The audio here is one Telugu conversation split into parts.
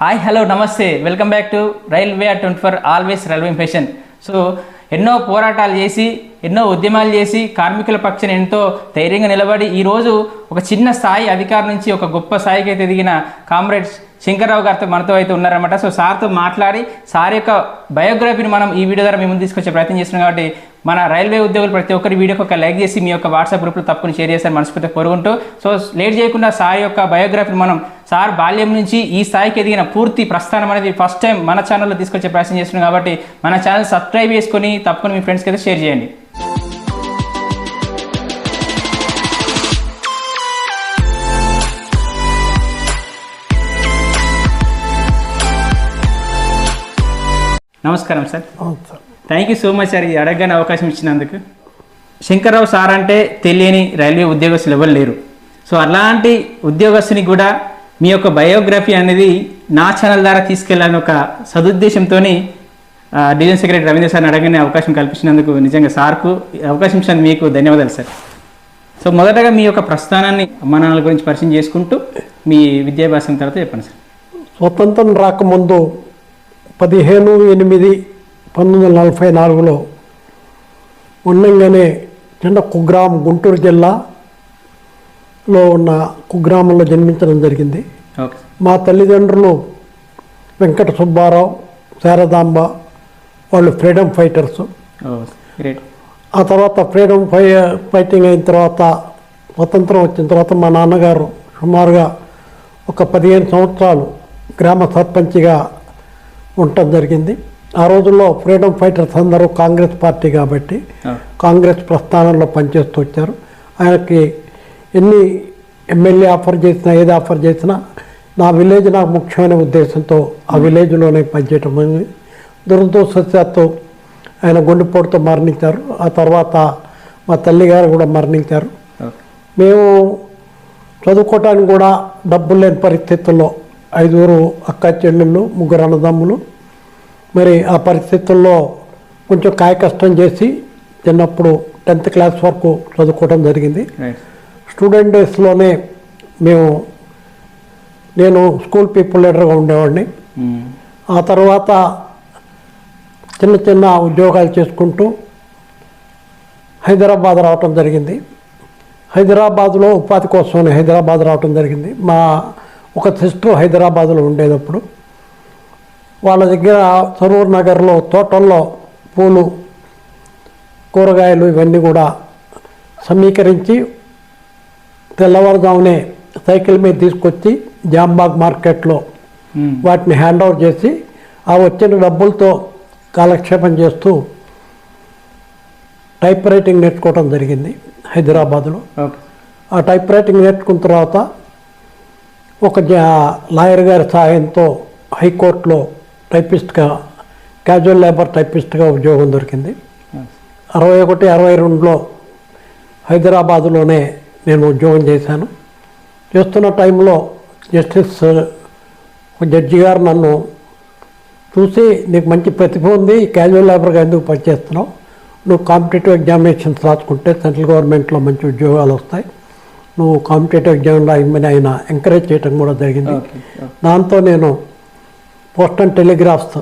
హాయ్ హలో నమస్తే welcome back to railway at 24 always railway impression. So ఎన్నో పోరాటాలు చేసి ఎన్నో ఉద్యమాలు చేసి కార్మికుల పక్షాన ఎంతో ధైర్యంగా నిలబడి ఈరోజు ఒక చిన్న స్థాయి అధికారి నుంచి ఒక గొప్ప స్థాయికి అయితే ఎదిగిన కామ్రేడ్స్ శంకర్రావు గారితో మనతో అయితే ఉన్నారన్నమాట. సో సార్తో మాట్లాడి సార్ యొక్క బయోగ్రఫీని మనం ఈ వీడియో ద్వారా మేము ముందు తీసుకొచ్చే ప్రయత్నం చేస్తున్నాం. కాబట్టి మన రైల్వే ఉద్యోగులు ప్రతి ఒక్కరి వీడియోకి ఒక లైక్ చేసి మీ యొక్క వాట్సాప్ గ్రూప్లో తప్పని షేర్ చేస్తారని మనస్ఫూర్తిగా కోరుకుంటూ, సో లేట్ చేయకుండా సార్ యొక్క బయోగ్రఫీని మనం సార్ బాల్యం నుంచి ఈ స్థాయికి ఎదిగిన పూర్తి ప్రస్థానం అనేది ఫస్ట్ టైం మన ఛానల్లో తీసుకొచ్చే ప్రయత్నం చేస్తున్నాం. కాబట్టి మన ఛానల్ సబ్స్క్రైబ్ చేసుకొని తప్పని మీ ఫ్రెండ్స్కి అయితే షేర్ చేయండి. నమస్కారం sir. Thank you so much sir, ఈ అడగగానే అవకాశం ఇచ్చినందుకు. శంకర్రావు సార్ అంటే తెలియని రైల్వే ఉద్యోగస్తులు ఎవరు లేరు. సో అలాంటి ఉద్యోగస్తుని కూడా మీ యొక్క బయోగ్రఫీ అనేది నా ఛానల్ ద్వారా తీసుకెళ్లాలని ఒక సదుద్దేశంతో డివిజన్ సెక్రటరీ రవీంద్ర సార్ని అడగగానే అవకాశం కల్పించినందుకు నిజంగా సార్కు అవకాశం ఇచ్చినందుకు మీకు ధన్యవాదాలు సార్. సో మొదటగా మీ యొక్క ప్రస్థానాన్ని అమ్మా నాన్నల గురించి పరిచయం చేసుకుంటూ మీ విద్యాభ్యాసం తర్వాత చెప్పండి సార్. స్వతంత్రం రాకముందు 15/8/1944లో ఉండంగానే చిన్న కుగ్రామం, గుంటూరు జిల్లాలో ఉన్న కుగ్రామంలో జన్మించడం జరిగింది. మా తల్లిదండ్రులు వెంకట సుబ్బారావు, శారదాంబ, వాళ్ళు ఫ్రీడమ్ ఫైటర్స్. ఆ తర్వాత ఫ్రీడమ్ ఫైటింగ్ అయిన తర్వాత, స్వతంత్రం వచ్చిన తర్వాత మా నాన్నగారు సుమారుగా ఒక 15 సంవత్సరాలు గ్రామ సర్పంచ్గా ఉండటం జరిగింది. ఆ రోజుల్లో ఫ్రీడమ్ ఫైటర్స్ అందరూ కాంగ్రెస్ పార్టీ కాబట్టి కాంగ్రెస్ ప్రస్థానంలో పనిచేస్తూ వచ్చారు. ఆయనకి ఎన్ని ఎమ్మెల్యే ఆఫర్ చేసినా, ఏది ఆఫర్ చేసినా నా విలేజ్ నాకు ముఖ్యమైన ఉద్దేశంతో ఆ విలేజ్లోనే పనిచేయటం. దురదృష్టవశాత్తు ఆయన గుండెపోటుతో మరణించారు. ఆ తర్వాత మా తల్లిగారు కూడా మరణించారు. మేము చదువుకోవటానికి కూడా డబ్బులు లేని పరిస్థితుల్లో 5 అక్క చెల్లెళ్ళు, 3 అన్నదమ్ములు. మరి ఆ పరిస్థితుల్లో కొంచెం కాయ కష్టం చేసి చిన్నప్పుడు 10th క్లాస్ వరకు చదువుకోవడం జరిగింది. స్టూడెంట్ డేస్లోనే నేను స్కూల్ పీపుల్ లీడర్గా ఉండేవాడిని. ఆ తర్వాత చిన్న చిన్న ఉద్యోగాలు చేసుకుంటూ హైదరాబాద్ రావటం జరిగింది. హైదరాబాద్లో ఉపాధి కోసమని హైదరాబాద్ రావటం జరిగింది. మా ఒక సిస్టర్ హైదరాబాద్లో ఉండేటప్పుడు వాళ్ళ దగ్గర సరూర్ నగర్లో తోటల్లో పూలు, కూరగాయలు ఇవన్నీ కూడా సమీకరించి తెల్లవారుజామునే సైకిల్ మీద తీసుకొచ్చి జాంబాగ్ మార్కెట్లో వాటిని హ్యాండ్ ఓవర్ చేసి ఆ వచ్చిన డబ్బులతో కాలక్షేపం చేస్తూ టైప్ రైటింగ్ నేర్చుకోవడం జరిగింది హైదరాబాద్లో. ఆ టైప్ రైటింగ్ నేర్చుకున్న తర్వాత ఒక లాయర్ గారి సహాయంతో హైకోర్టులో టైపిస్ట్గా, క్యాజువల్ లేబర్ టైపిస్ట్గా ఉద్యోగం దొరికింది. 61-62లో హైదరాబాదులోనే నేను ఉద్యోగం చేశాను. చేస్తున్న టైంలో జస్టిస్ జడ్జి గారు నన్ను చూసి, నీకు మంచి ప్రతిభ ఉంది, క్యాజువల్ లేబర్గా ఎందుకు పనిచేస్తున్నావు, నువ్వు కాంపిటేటివ్ ఎగ్జామినేషన్స్ రాసుకుంటే సెంట్రల్ గవర్నమెంట్లో మంచి ఉద్యోగాలు వస్తాయి, నువ్వు కాంపిటేటివ్ ఎగ్జామ్ రాయమని ఆయన ఎంకరేజ్ చేయడం కూడా జరిగింది. దాంతో నేను post and telegraphs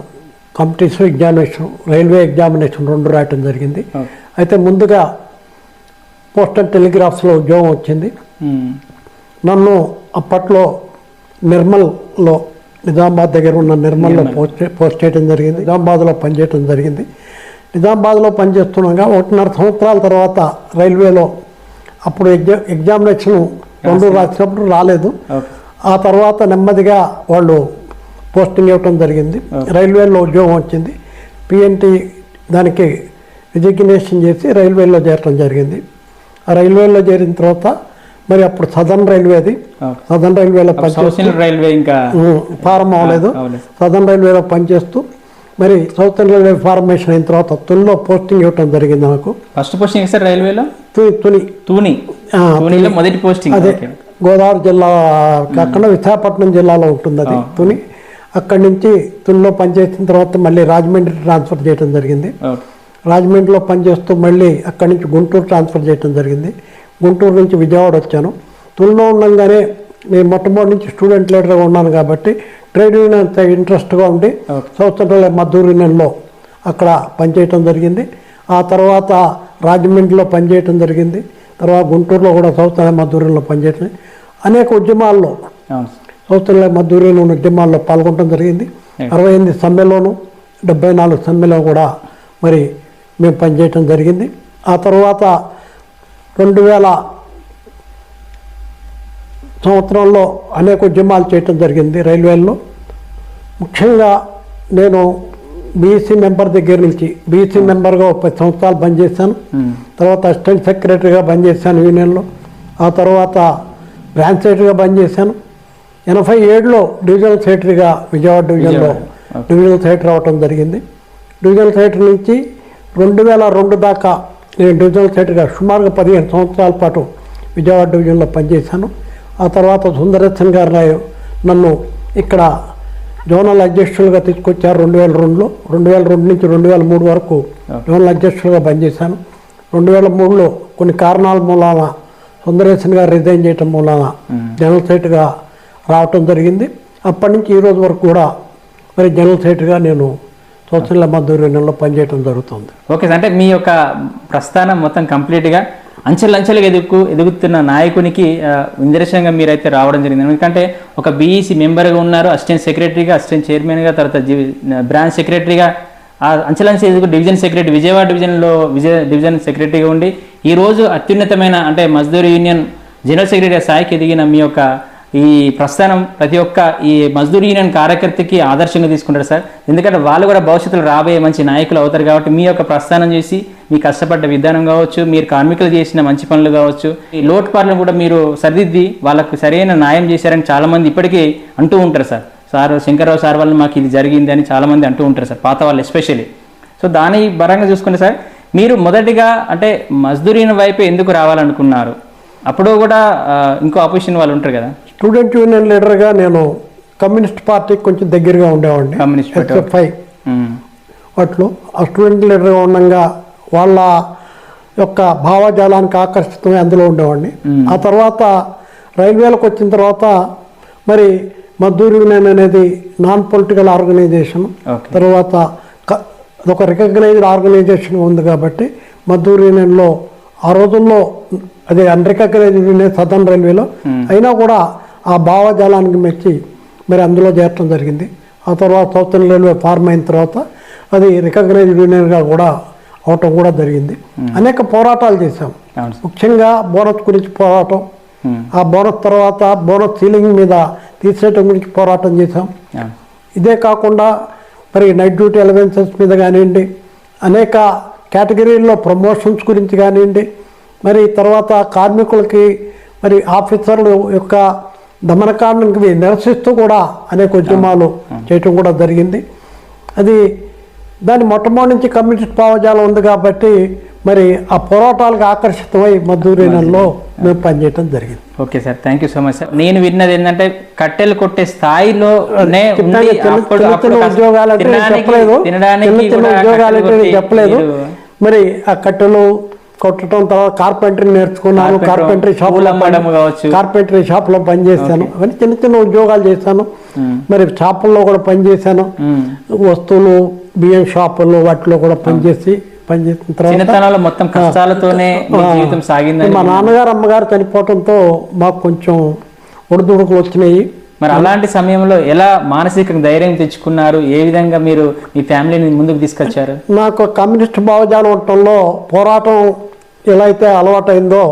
competitive examination, railway examination 2 రాయటం జరిగింది. అయితే ముందుగా పోస్ట్ అండ్ టెలిగ్రాఫ్స్లో ఉద్యోగం వచ్చింది. నన్ను అప్పట్లో నిర్మల్లో, నిజామాబాద్ దగ్గర ఉన్న నిర్మల్లో పోస్ట్ చేయడం జరిగింది. నిజామాబాద్లో పనిచేయడం జరిగింది. నిజామాబాద్లో పనిచేస్తున్నాగా 1.5 సంవత్సరాల తర్వాత రైల్వేలో అప్పుడు ఎగ్జామినేషన్ 2 రాసినప్పుడు రాలేదు. ఆ తర్వాత నెమ్మదిగా వాళ్ళు పోస్టింగ్ ఇవ్వటం జరిగింది. రైల్వేలో ఉద్యోగం వచ్చింది. పిఎన్టీ దానికి రిజిగ్నేషన్ చేసి రైల్వేలో చేరటం జరిగింది. ఆ రైల్వేలో చేరిన తర్వాత మరి అప్పుడు సదర్న్ రైల్వేది, సదర్న్ రైల్వేలో పనిచేస్తూ, రైల్వే ఇంకా ఫారం అవ్వలేదు, సదర్న్ రైల్వేలో పనిచేస్తూ మరి సౌత్ రైల్వే ఫార్మేషన్ అయిన తర్వాత తునిలో పోస్టింగ్ ఇవ్వటం జరిగింది. నాకు ఫస్ట్ పోస్టింగ్ సార్ రైల్వేలో మొదటి పోస్టింగ్ అదే గోదావరి జిల్లా కాకుండా విశాఖపట్నం జిల్లాలో ఉంటుంది అది తుని. అక్కడి నుంచి తునిలో పనిచేసిన తర్వాత మళ్ళీ రాజమండ్రి ట్రాన్స్ఫర్ చేయడం జరిగింది. రాజమండ్రిలో పనిచేస్తూ మళ్ళీ అక్కడి నుంచి గుంటూరు ట్రాన్స్ఫర్ చేయడం జరిగింది. గుంటూరు నుంచి విజయవాడ వచ్చాను. తునిలో ఉండగానే నేను మొట్టమొదటి నుంచి స్టూడెంట్ లీడర్గా ఉన్నాను కాబట్టి ట్రేడ్ యూనియన్ అంత ఇంట్రెస్ట్గా ఉండి సౌత్ మద్దూరు యూనియన్లో అక్కడ పనిచేయటం జరిగింది. ఆ తర్వాత రాజమండ్రిలో పనిచేయటం జరిగింది. తర్వాత గుంటూరులో కూడా సౌత్ మద్దూరు యూనియన్లో పనిచేయటం, అనేక ఉద్యమాల్లో సౌత్ మద్దూరు యూనియన్ ఉద్యమాల్లో పాల్గొనడం జరిగింది. 68 సమ్మెలోను 74 సమ్మెలో కూడా మరి మేము పనిచేయటం జరిగింది. ఆ తర్వాత 2000 సంవత్సరంలో అనేక ఉద్యమాలు చేయటం జరిగింది రైల్వేల్లో. ముఖ్యంగా నేను బీఈసీ మెంబర్ దగ్గర నుంచి బీఈసీ మెంబర్గా 10 సంవత్సరాలు పనిచేశాను. తర్వాత అసిస్టెంట్ సెక్రటరీగా పనిచేశాను యూనియన్లో. ఆ తర్వాత బ్రాంచ్ సెక్రటరీగా పనిచేశాను. 87లో డివిజనల్ సెక్రటరీగా విజయవాడ డివిజన్లో డివిజనల్ సెక్రటరీ అవ్వటం జరిగింది. డివిజనల్ సెక్రటరీ నుంచి 2002 దాకా నేను డివిజనల్ సెక్రటరీగా సుమారుగా 15 సంవత్సరాల పాటు విజయవాడ డివిజన్లో పనిచేశాను. ఆ తర్వాత సుందరేశన్ గారు నన్ను ఇక్కడ జోనల్ అధ్యక్షులుగా తీసుకొచ్చారు 2002లో. 2002 నుంచి 2003 వరకు జోనల్ అధ్యక్షులుగా పనిచేశాను. 2003లో కొన్ని కారణాల మూలాన సుందరేశన్ గారు రిజైన్ చేయటం మూలాన జనరల్ సెక్రటరీగా రావటం జరిగింది. అప్పటి నుంచి ఈ రోజు వరకు కూడా మరి జనరల్ సెక్రటరీగా నేను సోషల్ మద్దూరు యూనియన్లో పనిచేయడం జరుగుతుంది. ఓకే సార్, అంటే మీ యొక్క ప్రస్థానం మొత్తం కంప్లీట్గా అంచెలంచెలుగా ఎదుగుతున్న నాయకునికి ఇందర్శనంగా మీరైతే రావడం జరిగింది. ఎందుకంటే ఒక బీఈసీ మెంబర్గా ఉన్నారు, అసిస్టెంట్ సెక్రటరీగా, అసిస్టెంట్ చైర్మన్గా, తర్వాత బ్రాంచ్ సెక్రటరీగా, అంచెలంచె ఎదుగు డివిజన్ సెక్రటరీ విజయవాడ డివిజన్ సెక్రటరీగా ఉండి ఈరోజు అత్యున్నతమైన అంటే మజ్దూర్ యూనియన్ జనరల్ సెక్రటరీ స్థాయికి ఎదిగిన మీ యొక్క ఈ ప్రస్థానం ప్రతి ఒక్క ఈ మజ్దూర్ యూనియన్ కార్యకర్తకి ఆదర్శంగా తీసుకుంటారు సార్. ఎందుకంటే వాళ్ళు కూడా భవిష్యత్తులో రాబోయే మంచి నాయకులు అవుతారు కాబట్టి మీ యొక్క ప్రస్థానం చేసి మీ కష్టపడ్డ విధానం కావచ్చు, మీరు కార్మికులు చేసిన మంచి పనులు కావచ్చు, ఈ లోటుపాట్లను కూడా మీరు సరిదిద్ది వాళ్ళకు సరైన న్యాయం చేశారని చాలామంది ఇప్పటికీ అంటూ ఉంటారు సార్ శంకర్రావు సార్ వల్ల మాకు ఇది జరిగింది అని చాలామంది అంటూ ఉంటారు సార్, పాత వాళ్ళు ఎస్పెషల్లీ. సో దాని పరంగా చూసుకుంటే సార్ మీరు మొదటిగా అంటే మజ్దూర్ యూనియన్ వైపు ఎందుకు రావాలనుకున్నారు? అప్పుడు కూడా ఇంకో ఆపోజిషన్ వాళ్ళు ఉంటారు కదా. స్టూడెంట్ యూనియన్ లీడర్గా నేను కమ్యూనిస్ట్ పార్టీకి కొంచెం దగ్గరగా ఉండేవాడిని. SFI వాటిలో ఆ స్టూడెంట్ లీడర్గా ఉండగా వాళ్ళ యొక్క భావజాలానికి ఆకర్షితమై అందులో ఉండేవాడిని. ఆ తర్వాత రైల్వేలకు వచ్చిన తర్వాత మరి మజ్దూర్ యూనియన్ అనేది నాన్ పొలిటికల్ ఆర్గనైజేషన్, తర్వాత ఒక రికగ్నైజ్డ్ ఆర్గనైజేషన్ ఉంది కాబట్టి మజ్దూర్ యూనియన్లో ఆ రోజుల్లో అదే అన్రికగ్నైజ్డ్ యూనియన్ సదర్న్ రైల్వేలో అయినా కూడా ఆ భావజాలానికి మెచ్చి మరి అందులో చేరటం జరిగింది. ఆ తర్వాత సౌతర్న్ రైల్వే ఫార్మ్ అయిన తర్వాత అది రికగ్నైజ్డ్ యూనియన్గా కూడా అవటం కూడా జరిగింది. అనేక పోరాటాలు చేశాం, ముఖ్యంగా బోనస్ గురించి పోరాటం, ఆ బోనస్ తర్వాత బోనస్ సీలింగ్ మీద తీసేయటం గురించి పోరాటం చేశాం. ఇదే కాకుండా మరి నైట్ డ్యూటీ అలవెన్సెస్ మీద కానివ్వండి, అనేక కేటగిరీల్లో ప్రమోషన్స్ గురించి కానివ్వండి, మరి తర్వాత కార్మికులకి మరి ఆఫీసర్ల యొక్క దమనకాండకి నిరసిస్తూ కూడా అనేక ఉద్యమాలు చేయటం కూడా జరిగింది. అది దాని మొట్టమొదటి నుంచి కమ్యూనిస్ట్ భావజాలం ఉంది కాబట్టి మరి ఆ పోరాటాలకు ఆకర్షితమై మజ్దూర్ యూనియన్లో మేము పనిచేయడం జరిగింది. Okay sir, thank you so much sir. నేను విన్నది ఏంటంటే కట్టెలు కొట్టే స్థాయిలో ఉద్యోగాలు చెప్పలేదు. మరి ఆ కట్టెలు కొట్టడం తర్వాత కార్పెంటరీ నేర్చుకున్నాను, కార్పెంటరీ షాప్లో పనిచేశాను. అవన్నీ చిన్న చిన్న ఉద్యోగాలు చేశాను. మరి షాపుల్లో కూడా పనిచేశాను, వస్తువులు బియ్యం షాపుల్లో వాటిలో కూడా పనిచేసిన తర్వాత మొత్తం కష్టాలతోనే జీవితం సాగింది. మా నాన్నగారు అమ్మగారు చనిపోవడంతో మాకు కొంచెం ఒడిదుడుకులు వచ్చినాయి. మరి అలాంటి సమయంలో ఎలా మానసిక ధైర్యం తెచ్చుకున్నారు? ఏ విధంగా మీరు మీ ఫ్యామిలీని ముందుకు తీసుకొచ్చారు? నాకు కమ్యూనిస్ట్ భావజాలం ఉండటంలో పోరాటం ఎలా అయితే అలవాటైందో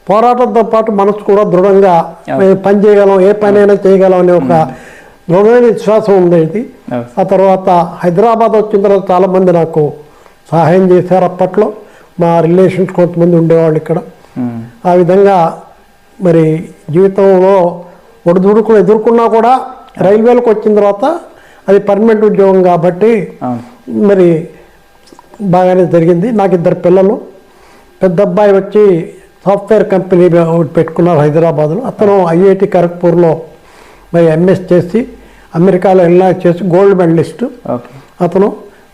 పోరాటంతో పాటు మనసు కూడా దృఢంగా పని చేయగలం, ఏ పని అయినా చేయగలం అనే ఒక దృఢమైన విశ్వాసం ఉండేది. ఆ తర్వాత హైదరాబాద్ వచ్చిన తర్వాత చాలామంది నాకు సహాయం చేశారు. అప్పట్లో మా రిలేషన్స్ కొంతమంది ఉండేవాళ్ళు ఇక్కడ. ఆ విధంగా మరి జీవితంలో ఒడిదుడుకులు ఎదుర్కొన్నా కూడా రైల్వేలకు వచ్చిన తర్వాత అది పర్మనెంట్ ఉద్యోగం కాబట్టి మరి బాగానే జరిగింది. నాకు 2 పిల్లలు. పెద్ద అబ్బాయి వచ్చి సాఫ్ట్వేర్ కంపెనీ పెట్టుకున్నారు హైదరాబాద్లో. అతను ఐఐటి ఖరగ్పూర్లో మరి ఎంఎస్ చేసి అమెరికాలో ఎల్ఐ చేసి గోల్డ్ మెడలిస్ట్ అతను.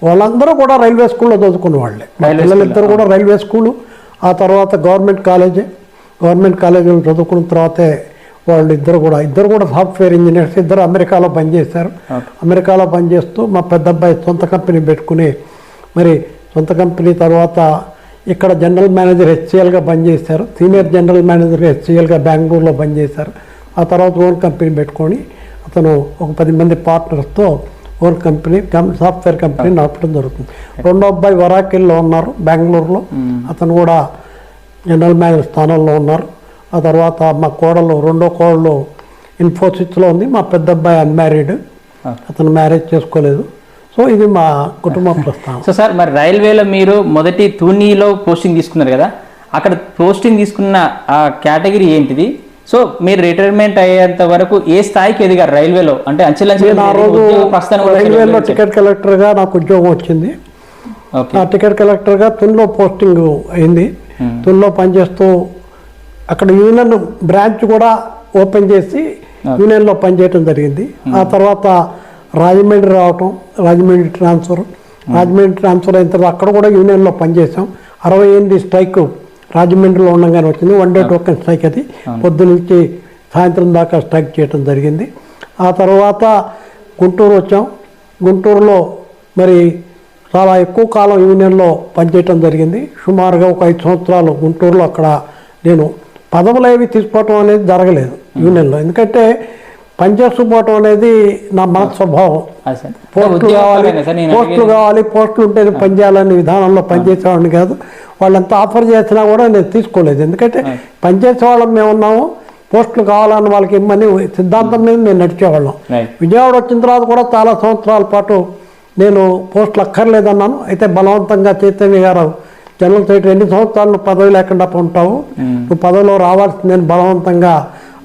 వాళ్ళందరూ కూడా రైల్వే స్కూల్లో చదువుకున్న వాళ్ళే. పిల్లలిద్దరు కూడా రైల్వే స్కూలు, ఆ తర్వాత గవర్నమెంట్ కాలేజీలో చదువుకున్న తర్వాతే వాళ్ళు ఇద్దరు కూడా సాఫ్ట్వేర్ ఇంజనీర్స్, ఇద్దరు అమెరికాలో పనిచేశారు. అమెరికాలో పనిచేస్తూ మా పెద్ద అబ్బాయి సొంత కంపెనీ పెట్టుకుని మరి సొంత కంపెనీ తర్వాత ఇక్కడ జనరల్ మేనేజర్ హెచ్సిఎల్గా పనిచేశారు. సీనియర్ జనరల్ మేనేజర్ హెచ్సిఎల్గా బెంగళూరులో పనిచేశారు. ఆ తర్వాత ఓన్ కంపెనీ పెట్టుకొని అతను ఒక 10 మంది పార్ట్నర్స్తో ఓన్ కంపెనీ సాఫ్ట్వేర్ కంపెనీ నడపడం జరుగుతుంది. రెండో అబ్బాయి వరాకిల్లో ఉన్నారు బెంగళూరులో, అతను కూడా జనరల్ మేనేజర్ స్థానంలో ఉన్నారు. ఆ తర్వాత మా రెండో కోడలు ఇన్ఫోసిస్లో ఉంది. మా పెద్ద అబ్బాయి అన్మ్యారీడ్, అతను మ్యారేజ్ చేసుకోలేదు. సో ఇది మా కుటుంబ ప్రస్థానం. సో సార్, మరి రైల్వేలో మీరు మొదటి తూనీలో పోస్టింగ్ తీసుకున్నారు కదా, అక్కడ పోస్టింగ్ తీసుకున్న ఆ కేటగిరీ ఏంటిది? సో మీరు రిటైర్మెంట్ అయ్యేంత వరకు ఏ స్థాయికి ఎదిగారు రైల్వేలో? అంటే నేను ఆ రోజు రైల్వేలో టికెట్ కలెక్టర్గా నాకు ఉద్యోగం వచ్చింది. ఆ టికెట్ కలెక్టర్గా తునిలో పోస్టింగ్ అయింది. తునిలో పనిచేస్తూ అక్కడ యూనియన్ బ్రాంచ్ కూడా ఓపెన్ చేసి యూనియన్లో పనిచేయటం జరిగింది. ఆ తర్వాత రాజమండ్రి రావటం, రాజమండ్రి ట్రాన్స్ఫర్ అయిన తర్వాత అక్కడ కూడా యూనియన్లో పనిచేసాం. 68 స్ట్రైక్ రాజమండ్రిలో ఉండగానే వచ్చింది. 1 డే టోకెన్ స్ట్రైక్, అది పొద్దు నుంచి సాయంత్రం దాకా స్ట్రైక్ చేయడం జరిగింది. ఆ తర్వాత గుంటూరు వచ్చాం. గుంటూరులో మరి చాలా ఎక్కువ కాలం యూనియన్లో పనిచేయటం జరిగింది. సుమారుగా ఒక 5 సంవత్సరాలు గుంటూరులో అక్కడ నేను పదవులు ఏవి తీసుకోవటం అనేది జరగలేదు యూనియన్లో, ఎందుకంటే పనిచేసుకోవటం అనేది నా మన స్వభావం. పోస్టులు కావాలి, పోస్టులు ఉంటేనే పనిచేయాలనే విధానంలో పనిచేసేవాడిని కాదు. వాళ్ళు ఎంత ఆఫర్ చేసినా కూడా నేను తీసుకోలేదు, ఎందుకంటే పనిచేసే వాళ్ళం మేము ఉన్నాము, పోస్టులు కావాలని వాళ్ళకి ఇమ్మని సిద్ధాంతం మీద నేను నడిచేవాళ్ళం. విజయవాడ వచ్చిన తర్వాత కూడా చాలా సంవత్సరాల పాటు నేను పోస్టులు అక్కర్లేదన్నాను. అయితే బలవంతంగా చైతన్య గారు జనరల్ సెక్రటరీ 2 సంవత్సరాలు పదవి లేకుండా ఉంటావు, నువ్వు పదవిలో రావాల్సిందని బలవంతంగా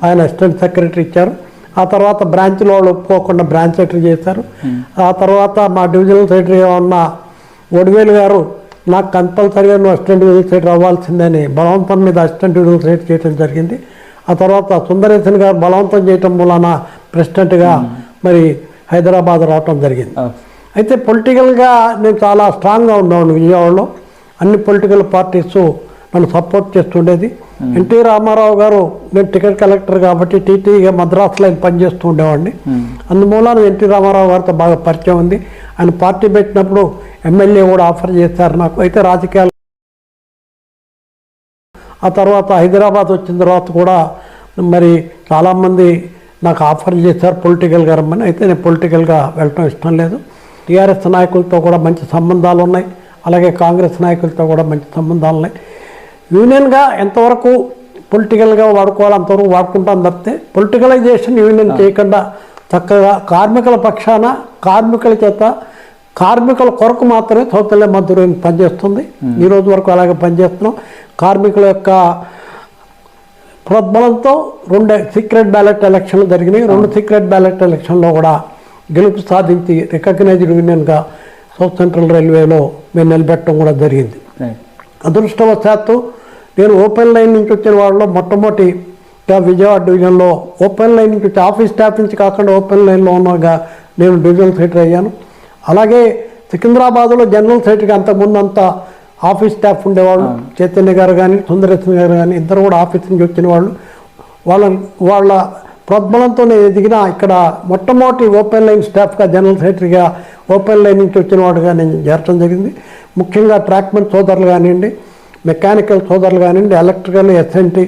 ఆయన అసిస్టెంట్ సెక్రటరీ ఇచ్చారు. ఆ తర్వాత బ్రాంచ్లో వాళ్ళు ఒప్పుకోకుండా బ్రాంచ్ సెక్రటరీ చేశారు. ఆ తర్వాత మా డివిజనల్ సెక్రటరీగా ఉన్న ఒడివేలు గారు నాకు కంపల్సరీగా నువ్వు అసిస్టెంట్ డివిజనల్ సెక్రటరీ అవ్వాల్సిందని బలవంతం మీద అసిస్టెంట్ డివిజనల్ సెక్రటరీ చేయడం జరిగింది. ఆ తర్వాత సుందరేశన్ గారు బలవంతం చేయటం మూలన ప్రెసిడెంట్గా మరి హైదరాబాద్ రావటం జరిగింది. అయితే పొలిటికల్గా నేను చాలా స్ట్రాంగ్గా ఉన్నాను విజయవాడలో. అన్ని పొలిటికల్ పార్టీస్ నన్ను సపోర్ట్ చేస్తుండేది. ఎన్టీ రామారావు గారు, నేను టికెట్ కలెక్టర్ కాబట్టి టీటీగా మద్రాసులో పనిచేస్తూ ఉండేవాడిని. అందుమూలన ఎన్టీ రామారావు గారితో బాగా పరిచయం ఉంది. ఆయన పార్టీ పెట్టినప్పుడు ఎమ్మెల్యే కూడా ఆఫర్ చేశారు నాకు. అయితే రాజకీయాలు ఆ తర్వాత హైదరాబాద్ వచ్చిన తర్వాత కూడా మరి చాలామంది నాకు ఆఫర్ చేశారు పొలిటికల్గా రమ్మని. అయితే నేను పొలిటికల్గా వెళ్ళటం ఇష్టం లేదు. టీఆర్ఎస్ నాయకులతో కూడా మంచి సంబంధాలు ఉన్నాయి, అలాగే కాంగ్రెస్ నాయకులతో కూడా మంచి సంబంధాలు ఉన్నాయి. యూనియన్గా ఎంతవరకు పొలిటికల్గా వాడుకోవాలి అంతవరకు వాడుకుంటాం తప్పితే పొలిటికలైజేషన్ యూనియన్ చేయకుండా చక్కగా కార్మికుల పక్షాన కార్మికుల చేత కార్మికుల కొరకు మాత్రమే సౌతల్య మద్దతు పనిచేస్తుంది. ఈ రోజు వరకు అలాగే పనిచేస్తున్నాం. కార్మికుల యొక్క ప్రోద్బలంతో 2 సీక్రెట్ బ్యాలెట్ ఎలక్షన్లు జరిగినాయి. 2 సీక్రెట్ బ్యాలెట్ ఎలక్షన్లో కూడా గెలుపు సాధించి రికగ్నైజ్డ్ యూనియన్గా సౌత్ సెంట్రల్ రైల్వేలో మేము నిలబెట్టడం కూడా జరిగింది. అదృష్టవశాత్తు నేను ఓపెన్ లైన్ నుంచి వచ్చిన వాళ్ళలో మొట్టమొదటి విజయవాడ డివిజన్లో ఓపెన్ లైన్ నుంచి వచ్చి ఆఫీస్ స్టాఫ్ నుంచి కాకుండా ఓపెన్ లైన్లో ఉన్నగా నేను డివిజనల్ సెక్రటరీ అయ్యాను. అలాగే సికింద్రాబాద్లో జనరల్ సెక్రటరీగా అంతకుముందు అంతా ఆఫీస్ స్టాఫ్ ఉండేవాళ్ళు. చైతన్య గారు కానీ సుందరేశ్వరి గారు కానీ ఇద్దరు కూడా ఆఫీస్ నుంచి వచ్చిన వాళ్ళు. వాళ్ళ ప్రోద్బలంతో నేను ఎదిగిన ఇక్కడ మొట్టమొదటి ఓపెన్ లైన్ స్టాఫ్గా జనరల్ సెక్రటరీగా ఓపెన్ లైన్ నుంచి వచ్చిన వాడుగా నేను చేరటం జరిగింది. ముఖ్యంగా ట్రాక్మెన్ సోదరులు కానివ్వండి, మెకానికల్ సోదరులు కానివ్వండి, ఎలక్ట్రికల్, ఎస్ఎన్టీ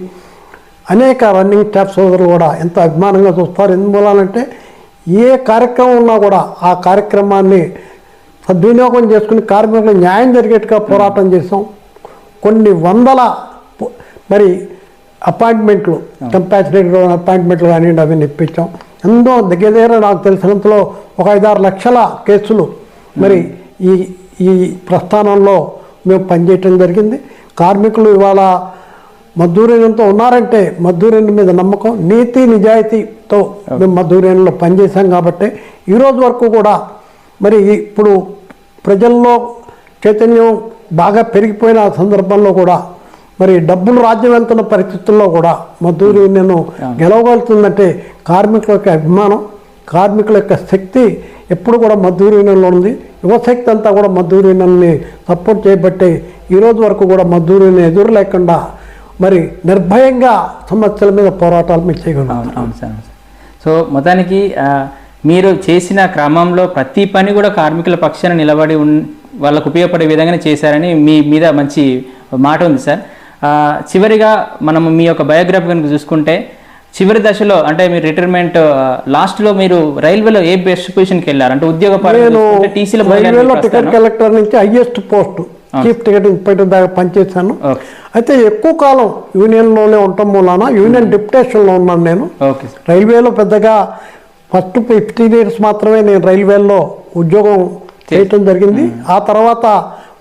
అనేక రన్నింగ్ స్టాఫ్ సోదరులు కూడా ఎంతో అభిమానంగా చూస్తారు. ఎందువల్లంటే ఏ కార్యక్రమం ఉన్నా కూడా ఆ కార్యక్రమాన్ని సద్వినియోగం చేసుకుని కార్మికులకు న్యాయం జరిగేట్టుగా పోరాటం చేసాం. కొన్ని వందల మరి అపాయింట్మెంట్లు, కంపాసినేటెడ్ అపాయింట్మెంట్లు కానివ్వండి అవి ఇప్పించాం. ఎంతో దగ్గర నాకు తెలిసినంతలో ఒక 5-6 లక్షల కేసులు మరి ఈ ప్రస్థానంలో మేము పనిచేయటం జరిగింది. కార్మికులు ఇవాళ మద్దూరేణంతో ఉన్నారంటే మద్దూరేణి మీద నమ్మకం, నీతి నిజాయితీతో మేము మద్దూరేణిలో పనిచేశాం కాబట్టి ఈరోజు వరకు కూడా మరి ఇప్పుడు ప్రజల్లో చైతన్యం బాగా పెరిగిపోయిన సందర్భంలో కూడా మరి డబ్బులు రాజ్యం వెళ్తున్న పరిస్థితుల్లో కూడా మద్దూరు యూనియన్ గెలవగలుగుతుందంటే కార్మికుల యొక్క అభిమానం, కార్మికుల యొక్క శక్తి ఎప్పుడు కూడా మద్దూరు యూనియన్లో ఉంది. యువశక్తి అంతా కూడా మద్దూరు యూనియన్ని సపోర్ట్ చేయబట్టే ఈరోజు వరకు కూడా మద్దూరు యూనియన్ ఎదురు లేకుండా మరి నిర్భయంగా సమస్యల మీద పోరాటాలు మీరు చేయగలుగుతారు. అవును సార్. సో మొత్తానికి మీరు చేసిన క్రమంలో ప్రతి పని కూడా కార్మికుల పక్షాన నిలబడి వాళ్ళకు ఉపయోగపడే విధంగానే చేశారని మీ మీద మంచి మాట ఉంది సార్. చివరిగా మనము మీ యొక్క బయోగ్రఫీ కనుక చూసుకుంటే చివరి దశలో అంటే మీరు రిటైర్మెంట్ లాస్ట్లో మీరు రైల్వేలో ఏ బెస్ట్ పొజిషన్కి వెళ్ళారు అంటే ఉద్యోగ రైల్వేలో టికెట్ కలెక్టర్ నుంచి highest post chief ticket inspector దాకా పనిచేశాను. అయితే ఎక్కువ కాలం యూనియన్లోనే ఉండటం మూలాన యూనియన్ డిప్యుటేషన్లో ఉన్నాను నేను. రైల్వేలో పెద్దగా ఫస్ట్ 15 years మాత్రమే నేను రైల్వేలో ఉద్యోగం చేయటం జరిగింది. ఆ తర్వాత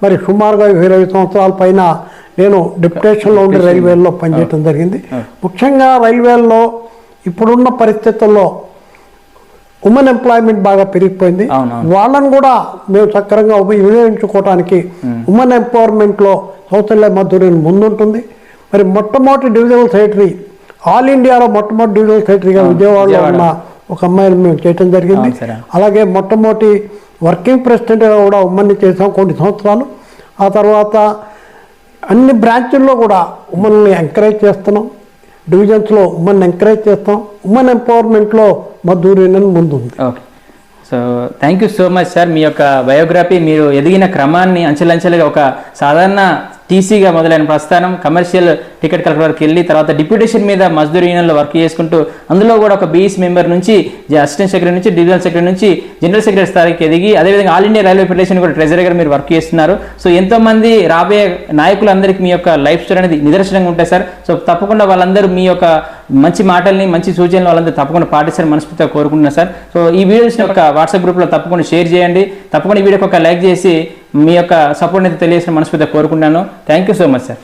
మరి సుమారుగా 20 సంవత్సరాల పైన నేను డిప్యుటేషన్లో ఉండి రైల్వేల్లో పనిచేయటం జరిగింది. ముఖ్యంగా రైల్వేల్లో ఇప్పుడున్న పరిస్థితుల్లో ఉమెన్ ఎంప్లాయ్మెంట్ బాగా పెరిగిపోయింది. వాళ్ళని కూడా మేము సక్రమంగా వినియోగించుకోవడానికి ఉమెన్ ఎంపవర్మెంట్లో కౌశల్య మధురి ముందుంటుంది. మరి మొట్టమొదటి డివిజనల్ సెక్రటరీ ఆల్ ఇండియాలో మొట్టమొదటి డివిజనల్ సెక్రటరీగా విజయవాడలో ఉన్న ఒక అమ్మాయిని మేము చేయటం జరిగింది. అలాగే మొట్టమొదటి వర్కింగ్ ప్రెసిడెంట్గా కూడా ఉమ్మన్ని చేసాం కొన్ని సంవత్సరాలు. ఆ తర్వాత అన్ని బ్రాంచుల్లో కూడా ఉమ్మన్ని ఎంకరేజ్ చేస్తున్నాం. డివిజన్స్లో ఉమ్మన్ని ఎంకరేజ్ చేస్తాం. ఉమెన్ ఎంపవర్మెంట్లో మధురిని ముందుంది. Okay, so thank you so much sir. మీ యొక్క బయోగ్రఫీ మీరు ఎదిగిన క్రమాన్ని అంచెలంచెలుగా ఒక సాధారణ టీసీగా మొదలైన ప్రస్థానం కమర్షియల్ టికెట్ కలెక్టర్కి వెళ్ళి తర్వాత డిప్యూటేషన్ మీద మజ్దూర్ యూనియన్లో వర్క్ చేసుకుంటూ అందులో కూడా ఒక బీఈసీ మెంబర్ నుంచి అసిస్టెంట్ సెక్రటరీ నుంచి డివిజనల్ సెక్రటరీ నుంచి జనరల్ సెక్రటరీ స్థాయికి ఎదిగి అదేవిధంగా ఆల్ ఇండియా రైల్వే ఫెడరేషన్ కూడా ట్రెజరీగా మీరు వర్క్ చేస్తున్నారు. సో ఎంతోమంది రాబోయే నాయకులందరికీ మీ యొక్క లైఫ్ స్టోరీ అనేది నిదర్శనంగా ఉంటాయి సార్. సో తప్పకుండా వాళ్ళందరూ మీ యొక్క మంచి మాటల్ని మంచి సూచనలు వాళ్ళందరూ తప్పకుండా పాటిస్తారని మనస్ఫూర్తిగా కోరుకుంటున్నాను సార్. సో ఈ వీడియోస్ని ఒక వాట్సాప్ గ్రూప్లో తప్పకుండా షేర్ చేయండి. తప్పకుండా ఈ వీడియోకి ఒక లైక్ చేసి మీ యొక్క సపోర్ట్ అయితే తెలియజేసిన మనస్ఫూర్తిగా కోరుకుంటున్నాను. Thank you so much sir.